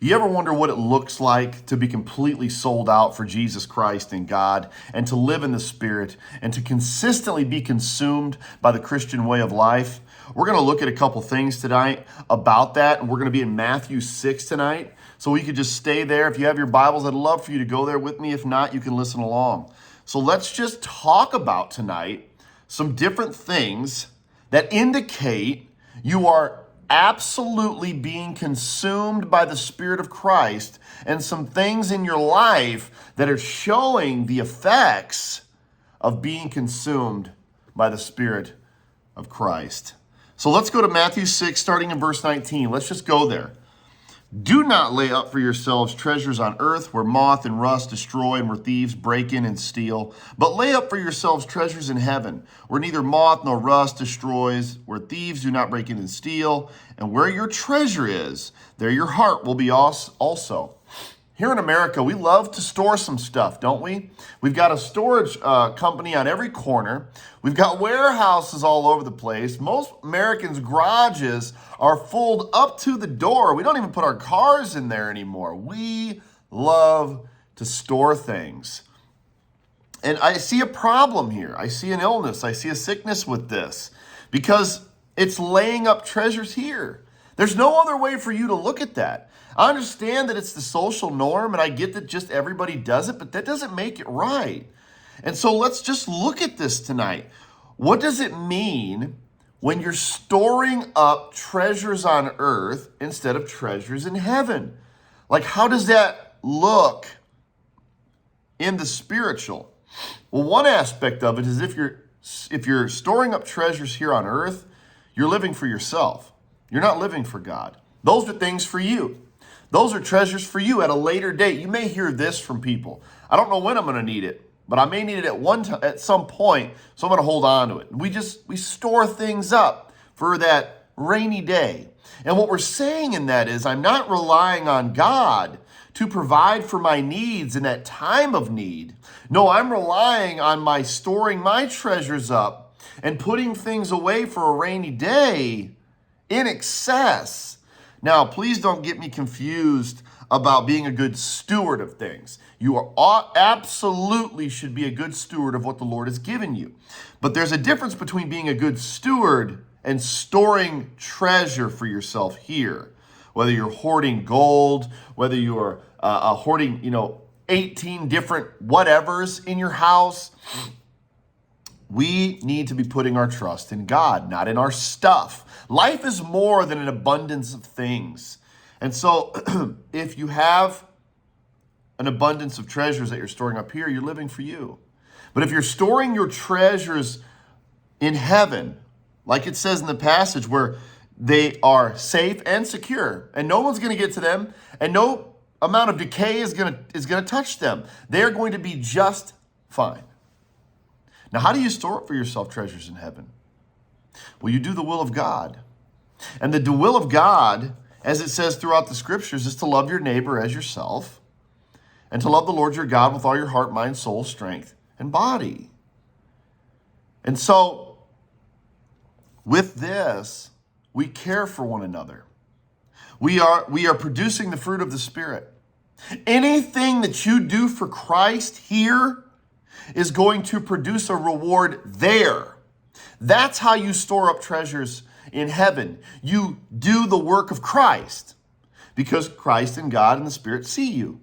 You ever wonder what it looks like to be completely sold out for Jesus Christ and God, and to live in the Spirit, and to consistently be consumed by the Christian way of life? We're going to look at a couple things tonight about that, and we're going to be in Matthew 6 tonight. So you could just stay there. If you have your Bibles, I'd love for you to go there with me. If not, you can listen along. So let's just talk about tonight some different things that indicate you are absolutely being consumed by the Spirit of Christ, and some things in your life that are showing the effects of being consumed by the Spirit of Christ. So let's go to Matthew 6, starting in verse 19. Let's just go there. Do not lay up for yourselves treasures on earth where moth and rust destroy and where thieves break in and steal. But lay up for yourselves treasures in heaven where neither moth nor rust destroys, where thieves do not break in and steal. And where your treasure is, there your heart will be also. Here in America, we love to store some stuff, don't we? We've got a storage company on every corner. We've got warehouses all over the place. Most Americans' garages are full up to the door. We don't even put our cars in there anymore. We love to store things. And I see a problem here. I see an illness. I see a sickness with this because it's laying up treasures here. There's no other way for you to look at that. I understand that it's the social norm, and I get that just everybody does it, but that doesn't make it right. And so let's just look at this tonight. What does it mean when you're storing up treasures on earth instead of treasures in heaven? Like, how does that look in the spiritual? Well, one aspect of it is if you're storing up treasures here on earth, you're living for yourself. You're not living for God. Those are things for you. Those are treasures for you at a later date. You may hear this from people. I don't know when I'm going to need it, but I may need it at some point, so I'm going to hold on to it. We store things up for that rainy day. And what we're saying in that is I'm not relying on God to provide for my needs in that time of need. No, I'm relying on my storing my treasures up and putting things away for a rainy day in excess. Now, please don't get me confused about being a good steward of things. You absolutely should be a good steward of what the Lord has given you. But there's a difference between being a good steward and storing treasure for yourself here. Whether you're hoarding gold, whether you're hoarding, 18 different whatevers in your house. We need to be putting our trust in God, not in our stuff. Life is more than an abundance of things. And so if you have an abundance of treasures that you're storing up here, you're living for you. But if you're storing your treasures in heaven, like it says in the passage, where they are safe and secure, and no one's going to get to them, and no amount of decay is going to touch them, they're going to be just fine. Now, how do you store up for yourself treasures in heaven? Well, you do the will of God. And the will of God, as it says throughout the scriptures, is to love your neighbor as yourself and to love the Lord your God with all your heart, mind, soul, strength, and body. And so, with this, we care for one another. We are producing the fruit of the Spirit. Anything that you do for Christ here is going to produce a reward there. That's how you store up treasures in heaven. You do the work of Christ because Christ and God and the Spirit see you,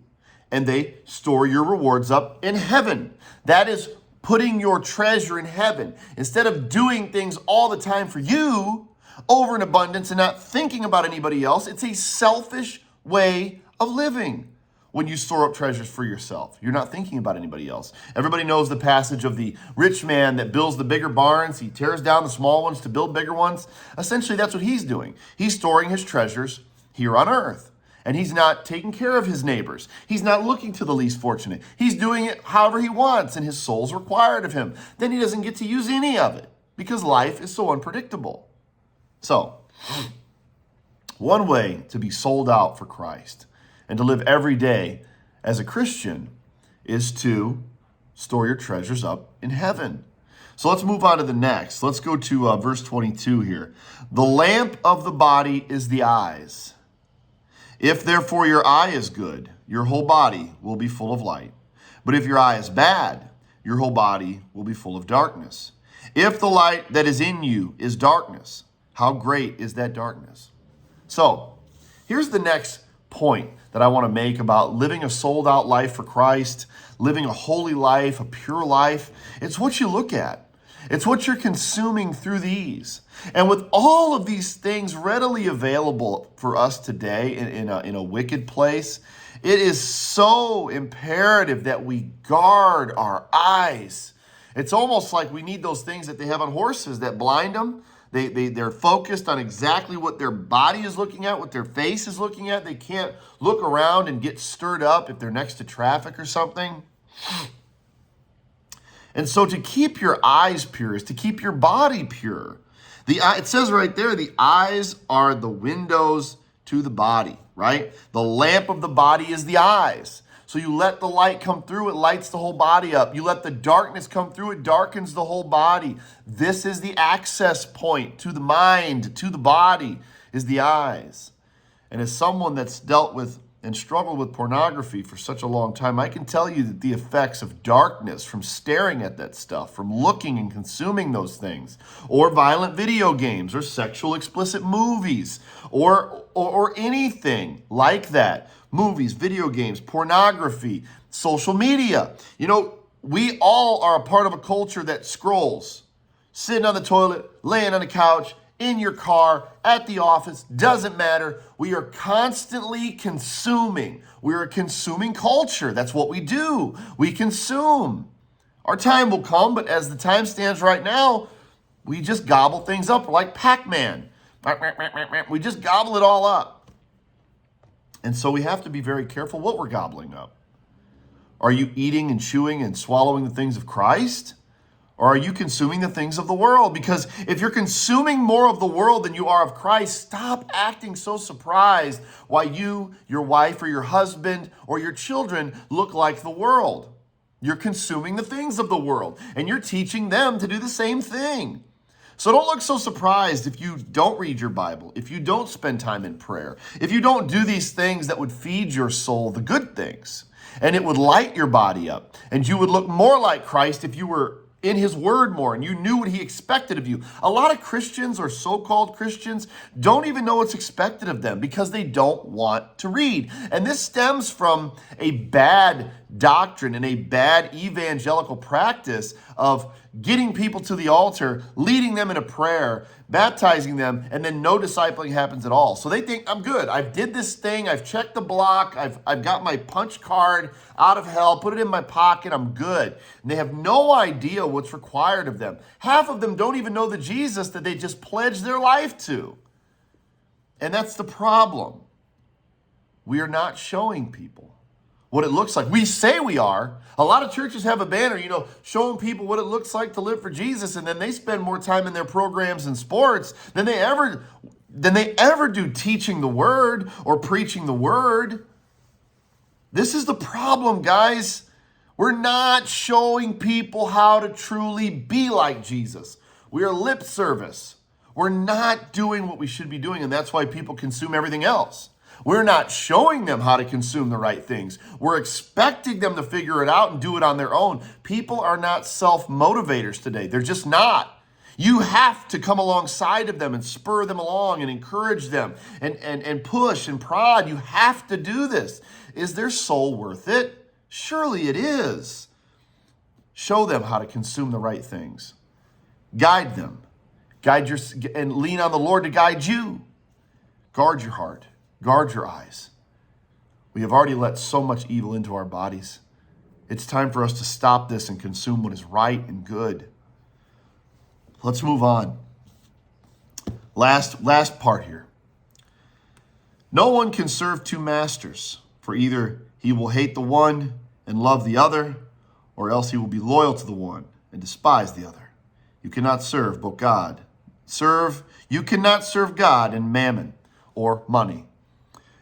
and they store your rewards up in heaven. That is putting your treasure in heaven. Instead of doing things all the time for you over in abundance and not thinking about anybody else, it's a selfish way of living. When you store up treasures for yourself, you're not thinking about anybody else. Everybody knows the passage of the rich man that builds the bigger barns. He tears down the small ones to build bigger ones. Essentially, that's what he's doing. He's storing his treasures here on earth. And he's not taking care of his neighbors. He's not looking to the least fortunate. He's doing it however he wants, and his soul's required of him. Then he doesn't get to use any of it because life is so unpredictable. So, one way to be sold out for Christ and to live every day as a Christian is to store your treasures up in heaven. So let's move on to the next. Let's go to verse 22 here. The lamp of the body is the eyes. If therefore your eye is good, your whole body will be full of light. But if your eye is bad, your whole body will be full of darkness. If the light that is in you is darkness, how great is that darkness? So, here's the next point that I want to make about living a sold out life for Christ, living a holy life, a pure life. It's what you look at. It's what you're consuming through these. And with all of these things readily available for us today in a wicked place, it is so imperative that we guard our eyes. It's almost like we need those things that they have on horses that blind them. They're focused on exactly what their body is looking at, what their face is looking at. They can't look around and get stirred up if they're next to traffic or something. And so to keep your eyes pure is to keep your body pure. It says right there, the eyes are the windows to the body, right? The lamp of the body is the eyes. So you let the light come through, it lights the whole body up. You let the darkness come through, it darkens the whole body. This is the access point to the mind, to the body, is the eyes. And as someone that's dealt with and struggled with pornography for such a long time, I can tell you that the effects of darkness from staring at that stuff, from looking and consuming those things, or violent video games, or sexual explicit movies, or anything like that, movies, video games, pornography, social media. You know, we all are a part of a culture that scrolls, sitting on the toilet, laying on the couch, in your car, at the office, doesn't matter. We are constantly consuming. We're a consuming culture. That's what we do. We consume. Our time will come, but as the time stands right now, we just gobble things up like Pac-Man. We just gobble it all up. And so we have to be very careful what we're gobbling up. Are you eating and chewing and swallowing the things of Christ? Or are you consuming the things of the world? Because if you're consuming more of the world than you are of Christ, stop acting so surprised why you, your wife, or your husband, or your children look like the world. You're consuming the things of the world, and you're teaching them to do the same thing. So don't look so surprised if you don't read your Bible, if you don't spend time in prayer, if you don't do these things that would feed your soul the good things, and it would light your body up, and you would look more like Christ if you were in his word more and you knew what he expected of you. A lot of Christians or so-called Christians don't even know what's expected of them because they don't want to read. And this stems from a bad doctrine and a bad evangelical practice of getting people to the altar, leading them in a prayer, baptizing them, and then no discipling happens at all. So they think, I'm good. I did this thing. I've checked the block. I've got my punch card out of hell, put it in my pocket. I'm good. And they have no idea what's required of them. Half of them don't even know the Jesus that they just pledged their life to. And that's the problem. We are not showing people what it looks like. We say we are. A lot of churches have a banner, showing people what it looks like to live for Jesus, and then they spend more time in their programs and sports than they ever do teaching the word or preaching the word. This is the problem, guys. We're not showing people how to truly be like Jesus. We are lip service. We're not doing what we should be doing, and that's why people consume everything else. We're not showing them how to consume the right things. We're expecting them to figure it out and do it on their own. People are not self-motivators today. They're just not. You have to come alongside of them and spur them along and encourage them and push and prod. You have to do this. Is their soul worth it? Surely it is. Show them how to consume the right things. Guide them. And lean on the Lord to guide you. Guard your heart. Guard your eyes. We have already let so much evil into our bodies. It's time for us to stop this and consume what is right and good. Let's move on. Last part here. No one can serve two masters, for either he will hate the one and love the other, or else he will be loyal to the one and despise the other. You cannot serve both God. You cannot serve God and mammon or money.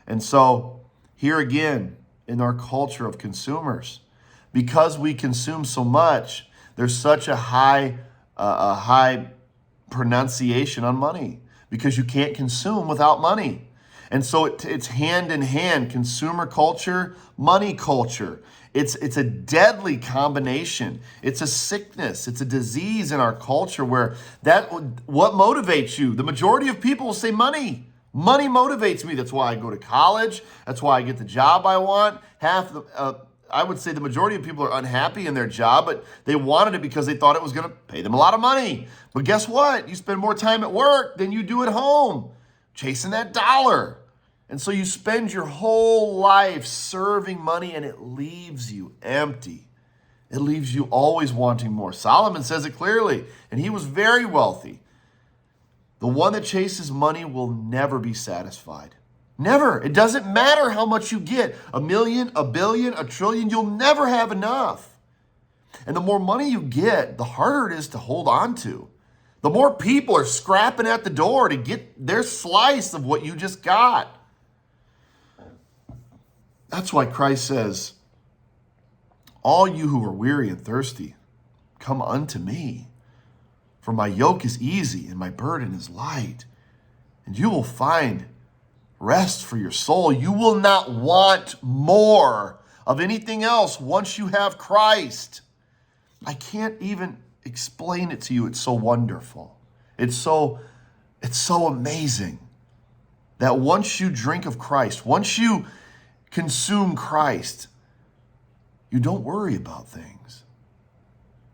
And so here again, in our culture of consumers, because we consume so much, there's such a high pronunciation on money because you can't consume without money. And so it's hand in hand, consumer culture, money culture. It's a deadly combination. It's a sickness. It's a disease in our culture where what motivates you? The majority of people will say money. Money motivates me. That's why I go to college. That's why I get the job I want. I would say the majority of people are unhappy in their job, but they wanted it because they thought it was going to pay them a lot of money. But guess what? You spend more time at work than you do at home, chasing that dollar. And so you spend your whole life serving money, and it leaves you empty. It leaves you always wanting more. Solomon says it clearly, and he was very wealthy. The one that chases money will never be satisfied. Never. It doesn't matter how much you get. 1 million, 1 billion, 1 trillion, you'll never have enough. And the more money you get, the harder it is to hold on to. The more people are scrapping at the door to get their slice of what you just got. That's why Christ says, all you who are weary and thirsty, come unto me. For my yoke is easy and my burden is light. And you will find rest for your soul. You will not want more of anything else once you have Christ. I can't even explain it to you. It's so wonderful. It's so amazing that once you drink of Christ, once you consume Christ, you don't worry about things.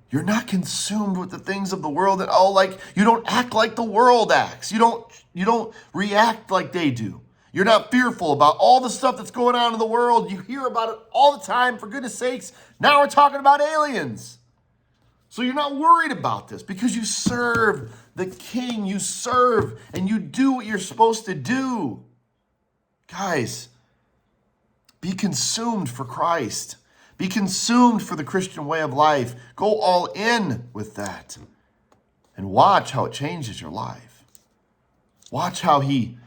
You're not consumed with the things of the world that, you don't act like the world acts. You don't react like they do. You're not fearful about all the stuff that's going on in the world. You hear about it all the time. For goodness sakes, now we're talking about aliens. So you're not worried about this because you serve the King. You serve and you do what you're supposed to do. Guys, be consumed for Christ. Be consumed for the Christian way of life. Go all in with that. And watch how it changes your life. Watch how He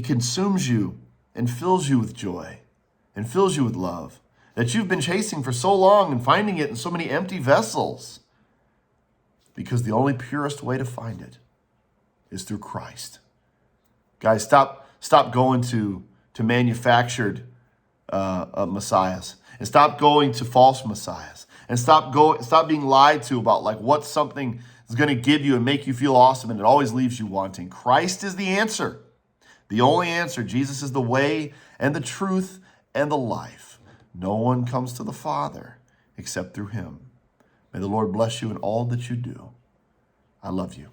consumes you and fills you with joy and fills you with love that you've been chasing for so long and finding it in so many empty vessels. Because the only purest way to find it is through Christ. Guys, stop going to manufactured messiahs, and stop going to false messiahs, and stop being lied to about what something is going to give you and make you feel awesome, and it always leaves you wanting. Christ is the answer. The only answer. Jesus is the way and the truth and the life. No one comes to the Father except through Him. May the Lord bless you in all that you do. I love you.